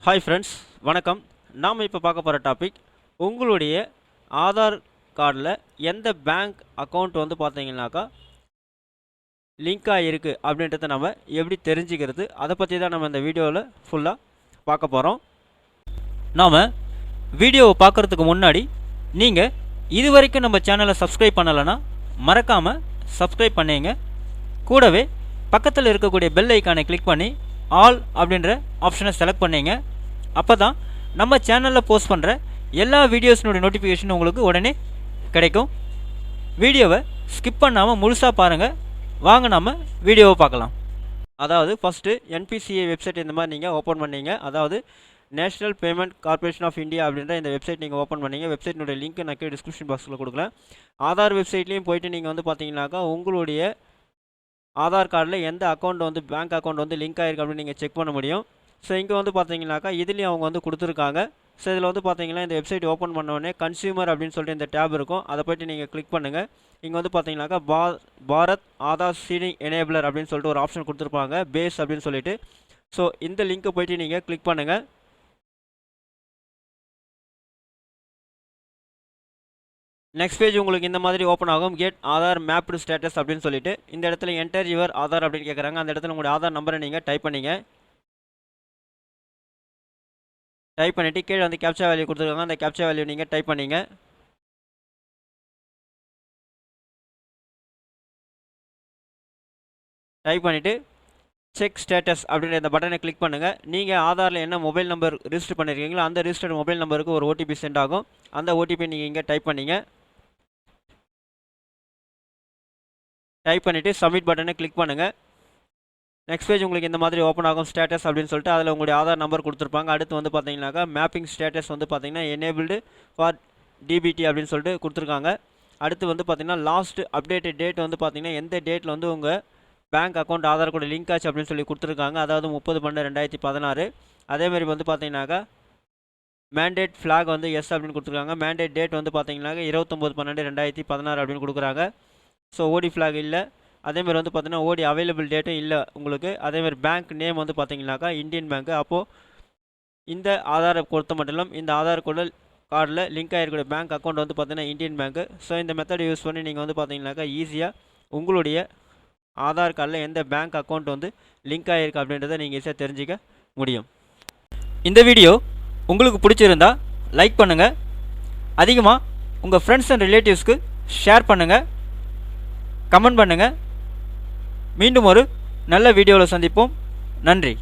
Hi friends, வணக்கம். நாம் இப்போ பார்க்க போகிற டாபிக், உங்களுடைய ஆதார் கார்டில் எந்த பேங்க் அக்கௌண்ட் வந்து பார்த்தீங்கன்னாக்கா லிங்காக இருக்குது அப்படின்றத நம்ம எப்படி தெரிஞ்சுக்கிறது, அதை பற்றி தான் நம்ம இந்த வீடியோவில் ஃபுல்லாக பார்க்க போகிறோம். நாம் வீடியோவை பார்க்குறதுக்கு முன்னாடி நீங்கள் இது வரைக்கும் நம்ம சேனலை சப்ஸ்கிரைப் பண்ணலைன்னா மறக்காமல் சப்ஸ்கிரைப் பண்ணிங்க. கூடவே பக்கத்தில் இருக்கக்கூடிய பெல் ஐக்கானை கிளிக் பண்ணி ஆல் அப்படின்ற ஆப்ஷனை செலக்ட் பண்ணிங்க. அப்போ தான் நம்ம சேனலில் போஸ்ட் பண்ணுற எல்லா வீடியோஸினுடைய நோட்டிஃபிகேஷன் உங்களுக்கு உடனே கிடைக்கும். வீடியோவை ஸ்கிப் பண்ணாமல் முழுசாக பாருங்கள். வாங்க நம்ம வீடியோவை பார்க்கலாம். அதாவது ஃபஸ்ட்டு என்பிசிஐ வெப்சைட் இந்த மாதிரி நீங்கள் ஓப்பன் பண்ணிங்க. அதாவது national payment corporation of India அப்படின்ற இந்த வெப்சைட் நீங்கள் ஓப்பன் பண்ணிங்க. வெப்சைட்டினுடைய லிங்க் நான் கீழே டிஸ்கிரிப்ஷன் பாக்ஸில் கொடுக்குறேன். ஆதார் வெப்சைட்லேயும் போய்ட்டு நீங்கள் வந்து பார்த்தீங்கன்னாக்கா உங்களுடைய ஆதார் கார்டில் எந்த அக்கௌண்ட் வந்து பேங்க் அக்கௌண்ட் வந்து லிங்க் ஆகிருக்கு அப்படின்னு நீங்கள் செக் பண்ண முடியும். ஸோ இங்கே வந்து பார்த்தீங்கன்னாக்கா இதுலேயும் அவங்க வந்து கொடுத்துருக்காங்க. ஸோ இதில் வந்து பார்த்தீங்கன்னா இந்த வெப்சைட் ஓப்பன் பண்ணோடனே கன்சியூமர் அப்படின்னு சொல்லிட்டு இந்த டேப் இருக்கும். அதை போய்ட்டு நீங்கள் கிளிக் பண்ணுங்கள். இங்கே வந்து பார்த்தீங்கன்னாக்கா பாரத் ஆதார் சீடிங் எனேபிளர் அப்படின்னு சொல்லிட்டு ஒரு ஆப்ஷன் கொடுத்துருப்பாங்க, பேஸ் அப்படின்னு சொல்லிட்டு. ஸோ இந்த லிங்க்கை போய்ட்டு நீங்கள் கிளிக் பண்ணுங்கள். நெக்ஸ்ட் பேஜ் உங்களுக்கு இந்த மாதிரி ஓப்பன் ஆகும். கெட் ஆதார் மேப்டு ஸ்டேட்டஸ் அப்படின்னு சொல்லிட்டு இந்த இடத்துல என்டர் யுவர் ஆதார் அப்படின்னு கேட்குறாங்க. அந்த இடத்துல உங்களுடைய ஆதார் நம்பரை நீங்கள் டைப் பண்ணிங்க. டைப் பண்ணிவிட்டு கீழே வந்து கேப்சா வேல்யூ கொடுத்துருக்காங்க. அந்த கேப்சா வேல்யூ நீங்கள் டைப் பண்ணிங்க. டைப் பண்ணிவிட்டு செக் ஸ்டேட்டஸ் அப்படின்ற இந்த பட்டனை கிளிக் பண்ணுங்கள். நீங்கள் ஆதாரில் என்ன மொபைல் நம்பர் ரிஜிஸ்டர் பண்ணியிருக்கீங்களோ அந்த ரிஜிஸ்டர்ட் மொபைல் நம்பருக்கு ஒரு ஓடிபி சென்ட் ஆகும். அந்த ஓடிபி நீங்கள் இங்கே டைப் பண்ணிங்க. டைப் பண்ணிவிட்டு சப்மிட் பட்டனை கிளிக் பண்ணுங்கள். நெக்ஸ்ட் பேஜ் உங்களுக்கு இந்த மாதிரி ஓப்பன் ஆகும், ஸ்டேட்டஸ் அப்படின்னு சொல்லிட்டு. அதில் உங்களுடைய ஆதார் நம்பர் கொடுத்துருப்பாங்க. அடுத்து வந்து பார்த்தீங்கன்னாக்கா மேப்பிங் ஸ்டேட்டஸ் வந்து பார்த்தீங்கன்னா எனேபிள்டு ஃபார் டிபிடி அப்படின்னு சொல்லிட்டு கொடுத்துருக்காங்க. அடுத்து வந்து பார்த்தீங்கன்னா லாஸ்ட் அப்டேட்டட் டேட் வந்து பார்த்தீங்கன்னா எந்த டேட்டில் வந்து உங்கள் பேங்க் அக்கௌண்ட் ஆதார் கூட லிங்க் ஆச்சு அப்படின்னு சொல்லி கொடுத்துருக்காங்க. அதாவது 30/12/2016. அதேமாதிரி வந்து பார்த்தீங்கன்னாக்கா மேண்டேட் ஃப்ளாக் வந்து எஸ் அப்படின்னு கொடுத்துருக்காங்க. மேண்டேட் டேட் வந்து பார்த்தீங்கன்னாக்கா 29/12/2016 அப்படின்னு கொடுக்குறாங்க. ஸோ ஓடி ஃப்ளாக் இல்லை. அதேமாதிரி வந்து பார்த்தீங்கன்னா ஓடி அவைலபிள் டேட்டும் இல்லை உங்களுக்கு. அதேமாதிரி பேங்க் நேம் வந்து பார்த்தீங்கன்னாக்கா இந்தியன் பேங்க்கு. அப்போது இந்த ஆதாரை பொறுத்த மட்டும் இல்லாமல் இந்த ஆதார் கார்டில் லிங்க் ஆகிருக்கிற பேங்க் அக்கௌண்ட் வந்து பார்த்தீங்கன்னா இந்தியன் பேங்க்கு. ஸோ இந்த மெத்தட் யூஸ் பண்ணி நீங்கள் வந்து பார்த்தீங்கன்னாக்கா ஈஸியாக உங்களுடைய ஆதார் கார்டில் எந்த பேங்க் அக்கௌண்ட் வந்து லிங்க் ஆகிருக்கு அப்படின்றத நீங்கள் ஈஸியாக தெரிஞ்சிக்க முடியும். இந்த வீடியோ உங்களுக்கு பிடிச்சிருந்தா லைக் பண்ணுங்கள். அதிகமாக உங்கள் ஃப்ரெண்ட்ஸ் அண்ட் ரிலேட்டிவ்ஸ்க்கு ஷேர் பண்ணுங்கள், கமெண்ட் பண்ணுங்கள். மீண்டும் ஒரு நல்ல வீடியோவில் சந்திப்போம். நன்றி.